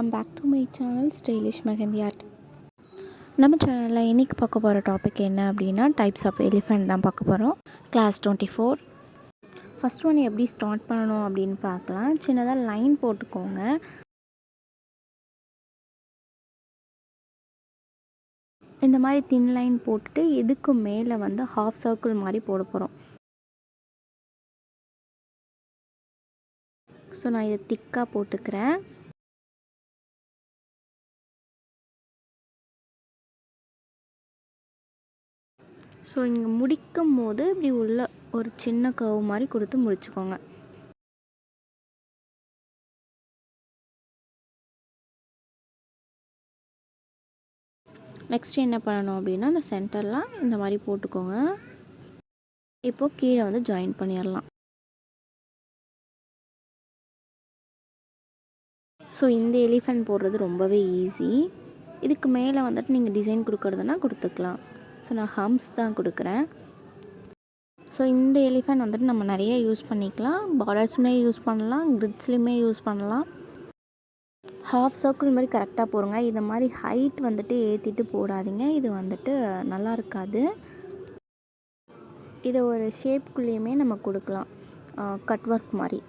Welcome back to my channel stylish mehndi art. நம்ம சேனலில் இன்றைக்கி பார்க்க போகிற டாபிக் என்ன அப்படின்னா டைப்ஸ் ஆஃப் எலிஃபெண்ட் தான் பார்க்க போகிறோம். கிளாஸ் 24. ஃபஸ்ட் ஒன் எப்படி ஸ்டார்ட் பண்ணணும் அப்படின்னு பார்க்கலாம். சின்னதாக லைன் போட்டுக்கோங்க. இந்த மாதிரி தின் லைன் போட்டுட்டு இதுக்கு மேலே வந்து ஹாஃப் சர்க்கிள் மாதிரி போட போகிறோம். ஸோ நான் இதை திக்காக போட்டுக்கிறேன். ஸோ இங்கே முடிக்கும் போது இப்படி உள்ள ஒரு சின்ன கர்வ் மாதிரி கொடுத்து முடிச்சுக்கோங்க. நெக்ஸ்ட் என்ன பண்ணணும் அப்படின்னா அந்த சென்டர்லாம் இந்த மாதிரி போட்டுக்கோங்க. இப்போது கீழே வந்து ஜாயின் பண்ணிடலாம். ஸோ இந்த எலிஃபெண்ட் போடுறது ரொம்பவே ஈஸி. இதுக்கு மேலே வந்துட்டு நீங்கள் டிசைன் கொடுக்குறதுனா கொடுத்துக்கலாம். ஸோ நான் ஹம்ஸ் தான் கொடுக்குறேன். ஸோ இந்த எலிஃபெண்ட் வந்துட்டு நம்ம நிறைய யூஸ் பண்ணிக்கலாம். பார்டர்ஸ்மே யூஸ் பண்ணலாம், கிரிட்ஸ்லேயுமே யூஸ் பண்ணலாம். ஹாஃப் சர்க்கிள் மாதிரி கரெக்டாக போடுங்க. இது மாதிரி ஹைட் வந்துட்டு ஏற்றிட்டு போடாதீங்க, இது வந்துட்டு நல்லா இருக்காது. இதை ஒரு ஷேப்குள்ளேயுமே நம்ம கொடுக்கலாம், கட் ஒர்க் மாதிரி.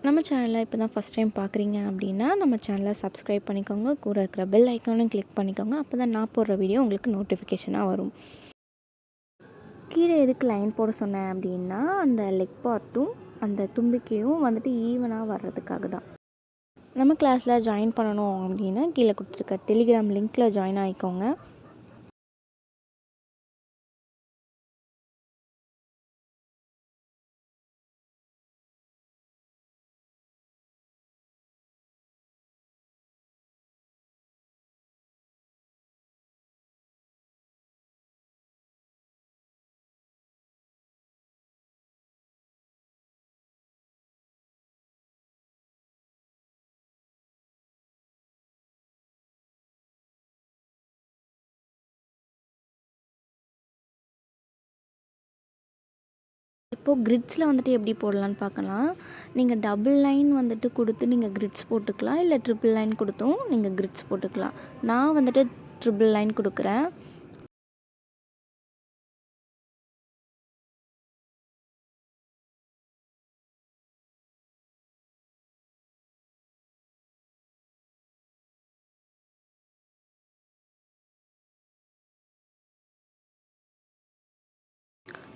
நம்ம சேனலில் இப்போ தான் ஃபஸ்ட் டைம் பார்க்குறீங்க அப்படின்னா நம்ம சேனலை சப்ஸ்கிரைப் பண்ணிக்கோங்க. கூட இருக்கிற பெல் ஐக்கானும் கிளிக் பண்ணிக்கோங்க. அப்போ தான் நான் போடுற வீடியோ உங்களுக்கு நோட்டிஃபிகேஷனாக வரும். கீழே எதுக்கு லைன் போட சொன்னேன் அப்படின்னா அந்த லெக் பார்ட்டும் அந்த தும்பிக்கையும் வந்துட்டு ஈவனாக வர்றதுக்காக தான். நம்ம கிளாஸில் ஜாயின் பண்ணணும் அப்படின்னா கீழே கொடுத்துருக்க டெலிகிராம் லிங்க்கில் ஜாயின் ஆகிக்கோங்க. இப்போது கிரிட்ஸில் வந்துட்டு எப்படி போடலான்னு பார்க்கலாம். நீங்கள் டபுள் லைன் வந்துட்டு கொடுத்து நீங்கள் கிரிட்ஸ் போட்டுக்கலாம், இல்லை ட்ரிபிள் லைன் கொடுத்தும் நீங்கள் கிரிட்ஸ் போட்டுக்கலாம். நான் வந்துட்டு ட்ரிபிள் லைன் கொடுக்குறேன்.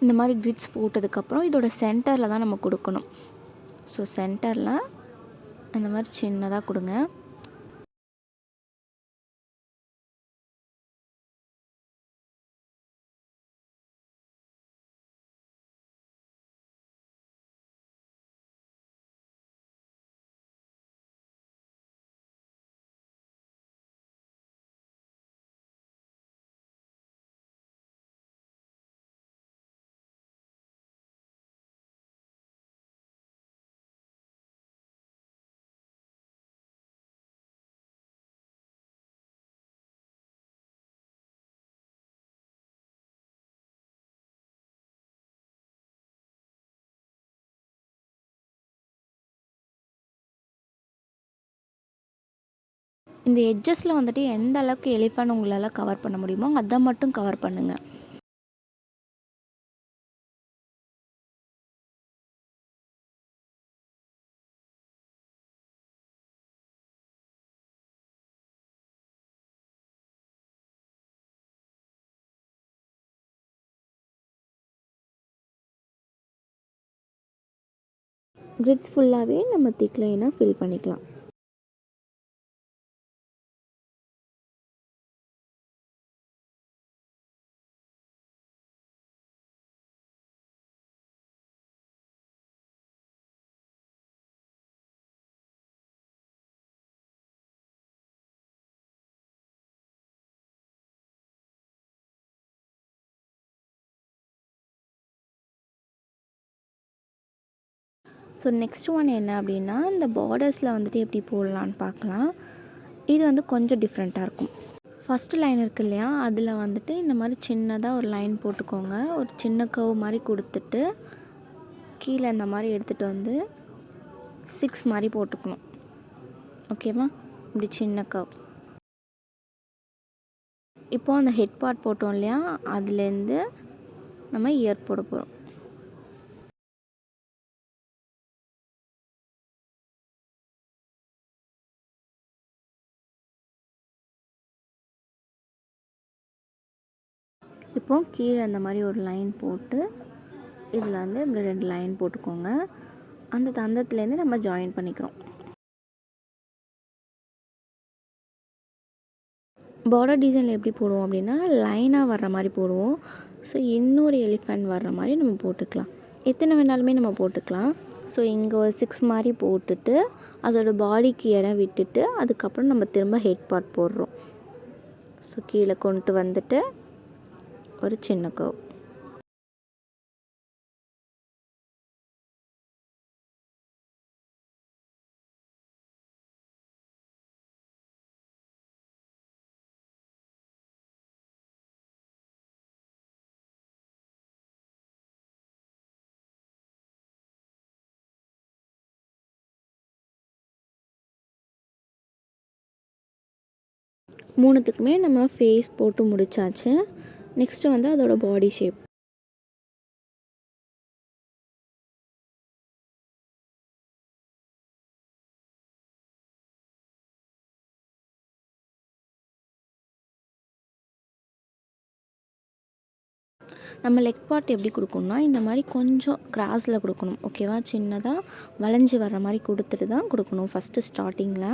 இந்த மாதிரி கிரிட்ஸ் போட்டதுக்கப்புறம் இதோட சென்டரில் தான் நம்ம கொடுக்கணும். ஸோ சென்டரில் அந்த மாதிரி சின்னதாக கொடுங்க. இந்த எட்ஜஸில் வந்துட்டு எந்த அளவுக்கு எலிஃபெண்ட் உங்களால் கவர் பண்ண முடியுமோ அதை மட்டும் கவர் பண்ணுங்கள். கிரிட்ஸ் ஃபுல்லாகவே நம்ம திக் லைனாக ஃபில் பண்ணிக்கலாம். ஸோ நெக்ஸ்ட் ஒன் என்ன அப்படின்னா இந்த பார்டர்ஸில் வந்துட்டு எப்படி போடலான்னு பார்க்கலாம். இது வந்து கொஞ்சம் டிஃப்ரெண்ட்டாக இருக்கும். ஃபஸ்ட்டு லைன் இருக்குது இல்லையா, அதில் வந்துட்டு இந்த மாதிரி சின்னதாக ஒரு லைன் போட்டுக்கோங்க. ஒரு சின்ன கர்வ் மாதிரி கொடுத்துட்டு கீழே இந்த மாதிரி எடுத்துகிட்டு வந்து 6 மாதிரி போட்டுக்கணும். ஓகேவா? இப்படி சின்ன கர்வ். இப்போது அந்த ஹெட் பார்ட் போட்டோம் இல்லையா, அதுலேருந்து நம்ம இயர் போட போகிறோம். இப்போது கீழே அந்த மாதிரி ஒரு லைன் போட்டு இதில் வந்து இப்படி 2 லைன் போட்டுக்கோங்க. அந்த தந்தத்துலேருந்து நம்ம ஜாயின் பண்ணிக்கிறோம். பார்டர் டிசைனில் எப்படி போடுவோம் அப்படின்னா, லைனாக வர்ற மாதிரி போடுவோம். ஸோ இன்னொரு எலிஃபண்ட் வர்ற மாதிரி நம்ம போட்டுக்கலாம். எத்தனை வேணாலுமே நம்ம போட்டுக்கலாம். ஸோ இங்கே ஒரு 6 மாதிரி போட்டுட்டு அதோடய பாடிக்கு இடம் விட்டுட்டு அதுக்கப்புறம் நம்ம திரும்ப ஹெட் பார்ட் போடுறோம். ஸோ கீழே கொண்டு வந்துட்டு ஒரு சின்ன கர்வ். மூணுத்துக்குமே நம்ம ஃபேஸ் போட்டு முடிச்சாச்சு. நெக்ஸ்ட்டு வந்து அதோட பாடி ஷேப். நம்ம லெக் பார்ட் எப்படி கொடுக்கணும்னா, இந்த மாதிரி கொஞ்சம் கிராஸில் கொடுக்கணும். ஓகேவா? சின்னதாக வளைஞ்சி வர்ற மாதிரி கொடுத்துட்டு தான் கொடுக்கணும் ஃபஸ்ட்டு ஸ்டார்டிங்கில்.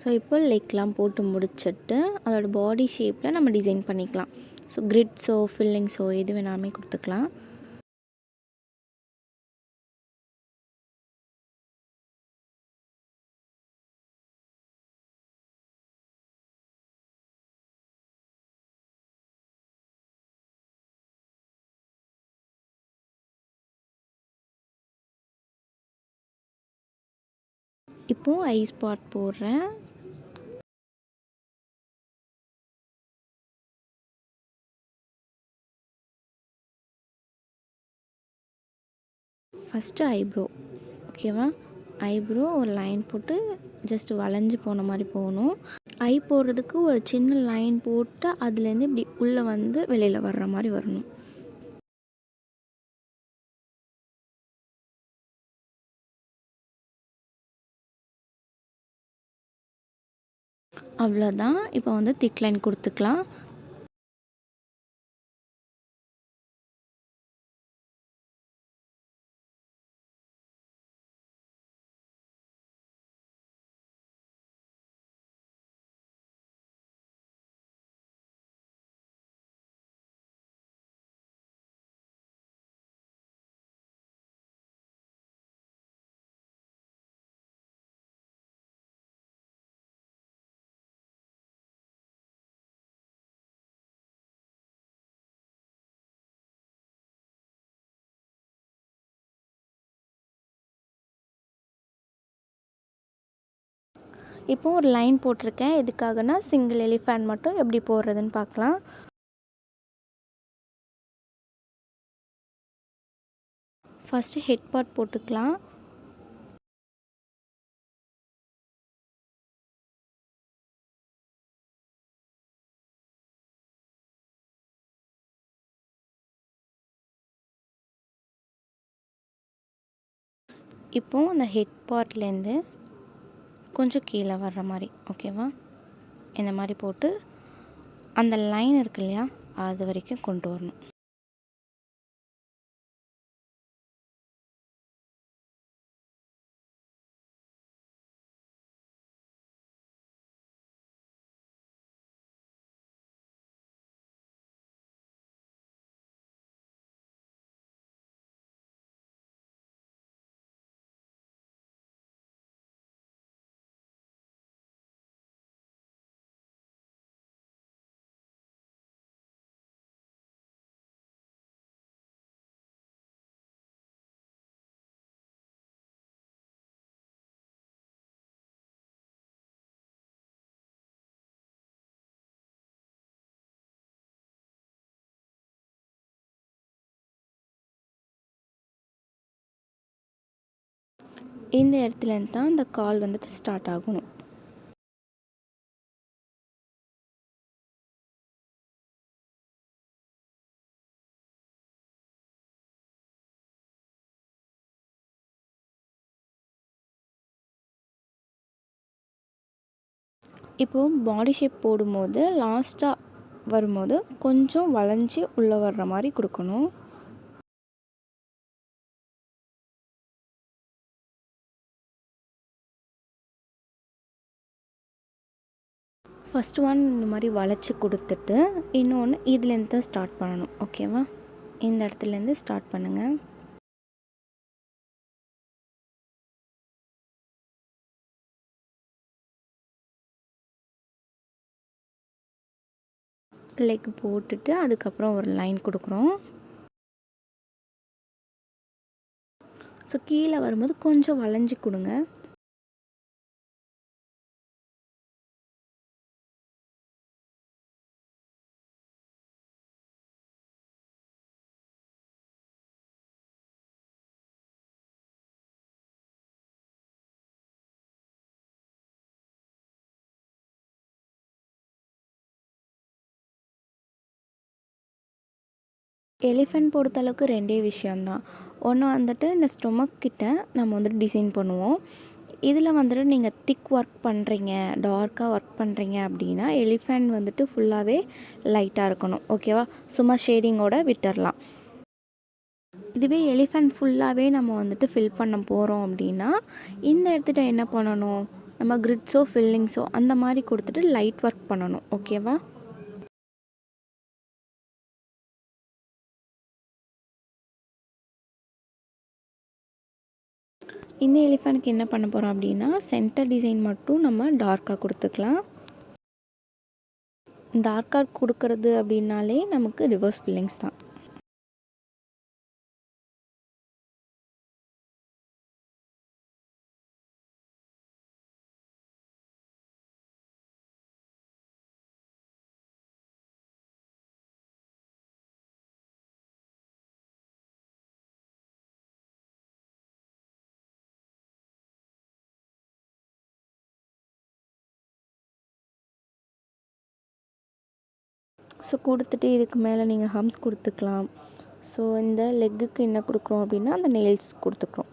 ஸோ இப்போ லெக்லாம் போட்டு முடிச்சிட்டு அதோட பாடி ஷேப்பில் நம்ம டிசைன் பண்ணிக்கலாம். ஸோ கிரிட்ஸோ ஃபில்லிங்ஸோ எது வேணாலுமே கொடுத்துக்கலாம். இப்போது ஐஸ் பார்ட் போடுறேன். First eyebrow. ஓகேவா? ஐப்ரோ ஒரு லைன் போட்டு ஜஸ்ட் வளைஞ்சு போன மாதிரி போகணும். ஐ போடுறதுக்கு ஒரு சின்ன லைன் போட்டு அதுலேருந்து இப்படி உள்ளே வந்து வெளியில் வர்ற மாதிரி வரணும். அவ்வளோதான். இப்போ வந்து திக் லைன் கொடுத்துக்கலாம். இப்போது ஒரு லைன் போட்டிருக்கேன். எதுக்காகனா சிங்கிள் எலிஃபண்ட் மட்டும் எப்படி போடுறதுன்னு பார்க்கலாம். ஃபஸ்ட்டு ஹெட் பார்ட் போட்டுக்கலாம். இப்போது அந்த ஹெட் பார்ட்லேருந்து கொஞ்சம் கீழே வர்ற மாதிரி, ஓகேவா? இந்த மாதிரி போட்டு அந்த லைன் இருக்கு இல்லையா, அது வரைக்கும் கொண்டு வரணும். இந்த இடத்துலேருந்து தான் அந்த கால் வந்துட்டு ஸ்டார்ட் ஆகணும். இப்போது பாடி ஷேப் போடும்போது லாஸ்ட்டாக வரும்போது கொஞ்சம் வளைஞ்சி உள்ளே வர்ற மாதிரி கொடுக்கணும். ஃபஸ்ட்டு ஒன் இந்த மாதிரி வளைச்சி கொடுத்துட்டு இன்னொன்று இதுலேருந்து தான் ஸ்டார்ட் பண்ணணும். ஓகேவா? இந்த இடத்துலேருந்து ஸ்டார்ட் பண்ணுங்கள். லெக் போட்டுட்டு அதுக்கப்புறம் ஒரு லைன் கொடுக்குறோம். ஸோ கீழே வரும்போது கொஞ்சம் வளைஞ்சி கொடுங்க. எலிஃபெண்ட் பொறுத்தளவுக்கு ரெண்டே விஷயந்தான். ஒன்று வந்துட்டு இந்த ஸ்டொமக் கிட்ட நம்ம வந்துட்டு டிசைன் பண்ணுவோம். இதில் வந்துட்டு நீங்கள் திக் ஒர்க் பண்ணுறீங்க, டார்க்காக ஒர்க் பண்ணுறீங்க அப்படின்னா எலிஃபெண்ட் வந்துட்டு ஃபுல்லாகவே லைட்டாக இருக்கணும். ஓகேவா? சும்மா ஷேடிங்கோட விட்டுறலாம். இதுவே எலிஃபெண்ட் ஃபுல்லாகவே நம்ம வந்துட்டு ஃபில் பண்ண போகிறோம் அப்படின்னா இந்த இடத்துல என்ன பண்ணணும், நம்ம கிரிட்ஸோ ஃபில்லிங்ஸோ அந்த மாதிரி கொடுத்துட்டு லைட் ஒர்க் பண்ணணும். ஓகேவா? இந்த எலிஃபெண்ட்க்கு என்ன பண்ண போகிறோம் அப்படின்னா சென்டர் டிசைன் மட்டும் நம்ம டார்க்காக கொடுத்துக்கலாம். டார்க்காக கொடுக்கறது அப்படின்னாலே நமக்கு ரிவர்ஸ் ஃபில்லிங்ஸ் தான். ஸோ கொடுத்துட்டு இதுக்கு மேலே நீங்கள் ஹம்ஸ் கொடுத்துக்கலாம். ஸோ இந்த லெக்குக்கு என்ன கொடுக்குறோம் அப்படின்னா அந்த நெயில்ஸ் கொடுத்துக்குறோம்.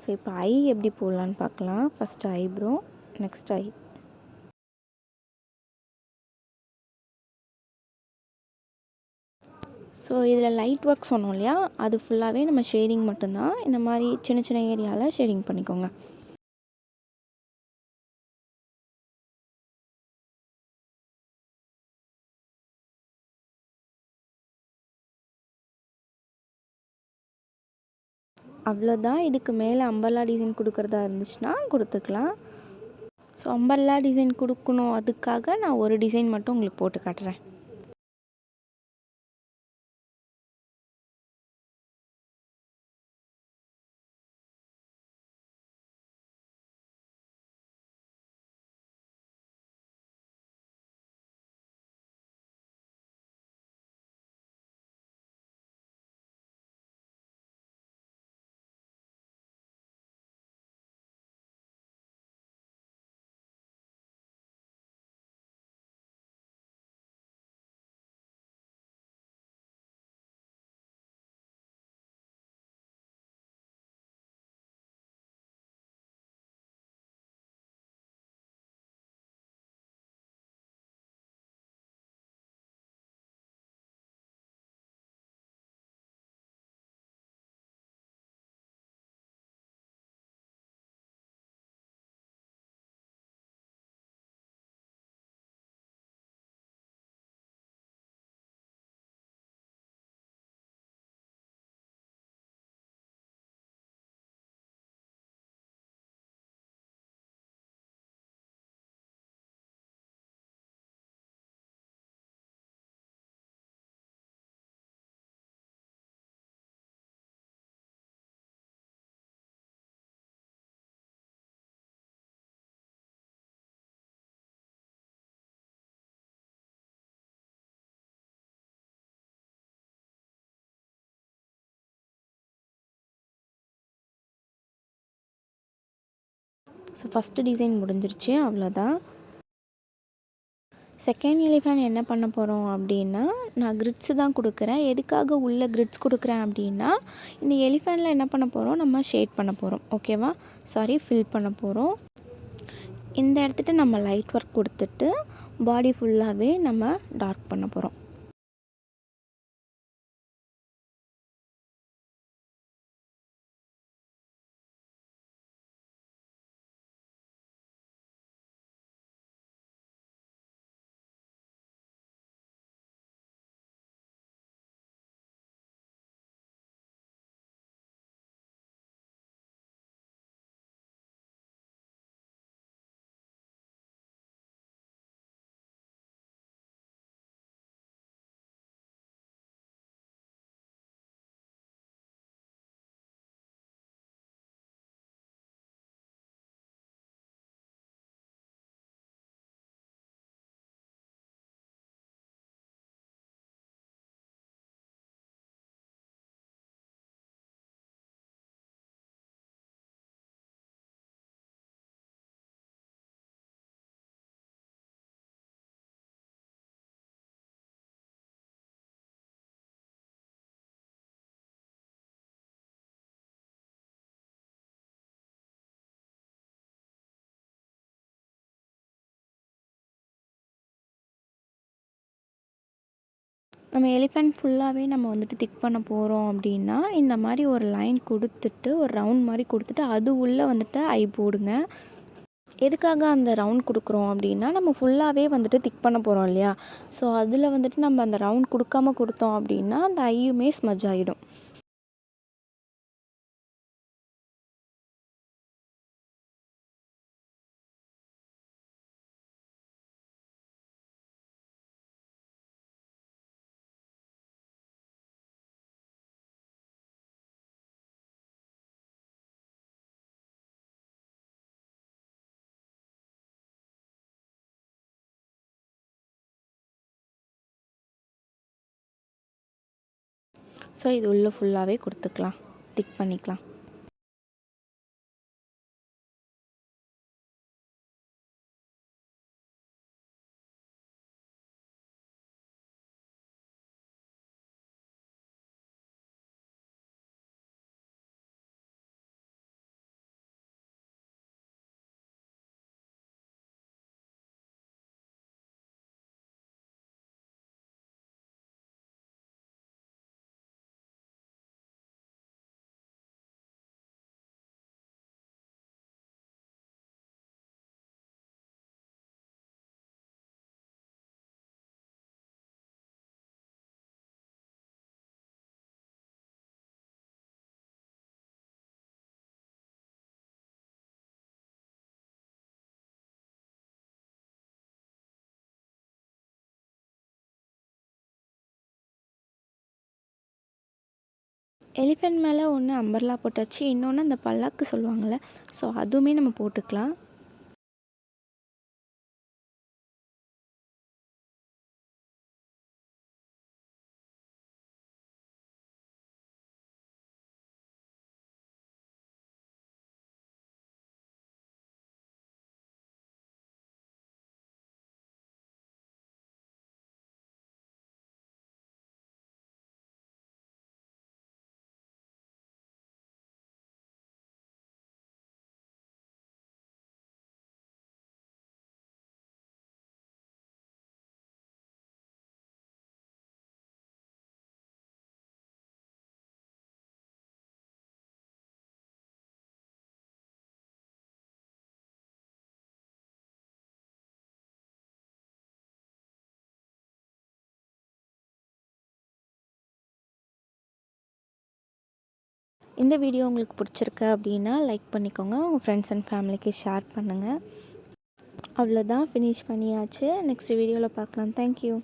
ஸோ இப்போ ஐ எப்படி போடலான்னு பார்க்கலாம். ஃபஸ்ட்டு ஐப்ரோ, நெக்ஸ்ட் ஐ. ஸோ இதில் லைட் ஒர்க் சொன்னோம் இல்லையா, அது ஃபுல்லாகவே நம்ம ஷேடிங் மட்டும்தான். இந்த மாதிரி சின்ன சின்ன ஏரியாவில் ஷேடிங் பண்ணிக்கோங்க. அவ்வளோதான். இதுக்கு மேலே அம்பர்லா டிசைன் கொடுக்குறதா இருந்துச்சுன்னா கொடுத்துக்கலாம். ஸோ அம்பர்லா டிசைன் கொடுக்கணும், அதுக்காக நான் ஒரு டிசைன் மட்டும் உங்களுக்கு போட்டு காட்டுறேன். ஸோ ஃபஸ்ட்டு டிசைன் முடிஞ்சிருச்சு, அவ்வளோதான். செகண்ட் எலிஃபேண்ட் என்ன பண்ண போகிறோம் அப்படின்னா, நான் கிரிட்ஸு தான் கொடுக்குறேன். எதுக்காக உள்ள கிரிட்ஸ் கொடுக்குறேன் அப்படின்னா, இந்த எலிஃபேண்டில் என்ன பண்ண போகிறோம், நம்ம ஷேட் பண்ண போகிறோம். ஓகேவா? சாரி, ஃபில் பண்ண போகிறோம். இந்த இடத்துட்ட நம்ம லைட் ஒர்க் கொடுத்துட்டு பாடி ஃபுல்லாகவே நம்ம டார்க் பண்ண போகிறோம். நம்ம எலிஃபெண்ட் ஃபுல்லாகவே நம்ம வந்துட்டு திக் பண்ண போகிறோம் அப்படின்னா, இந்த மாதிரி ஒரு லைன் கொடுத்துட்டு, ஒரு ரவுண்ட் மாதிரி கொடுத்துட்டு, அது உள்ளே வந்துட்டு ஐ போடுங்க. எதுக்காக அந்த ரவுண்ட் கொடுக்குறோம் அப்படின்னா, நம்ம ஃபுல்லாகவே வந்துட்டு திக் பண்ண போகிறோம் இல்லையா? ஸோ அதில் வந்துட்டு நம்ம அந்த ரவுண்ட் கொடுக்காம கொடுத்தோம் அப்படின்னா, அந்த ஐயுமே ஸ்மஜ் ஆகிடும். ஸோ இது உள்ளே ஃபுல்லாகவே கொடுத்துக்கலாம், திக் பண்ணிக்கலாம். எலிஃபெண்ட் மேலே ஒன்று அம்பர்லா போட்டாச்சு, இன்னொன்று அந்த பல்லாக்கு சொல்லுவாங்கள்ல, ஸோ அதுவுமே நம்ம போட்டுக்கலாம். இந்த வீடியோ உங்களுக்கு பிடிச்சிருக்கு அப்படின்னா லைக் பண்ணிக்கோங்க, உங்கள் ஃப்ரெண்ட்ஸ் அண்ட் ஃபேமிலிக்கு ஷேர் பண்ணுங்கள். அவ்வளோதான், ஃபினிஷ் பண்ணியாச்சு. நெக்ஸ்ட் வீடியோவில் பார்க்கலாம். தேங்க்யூ.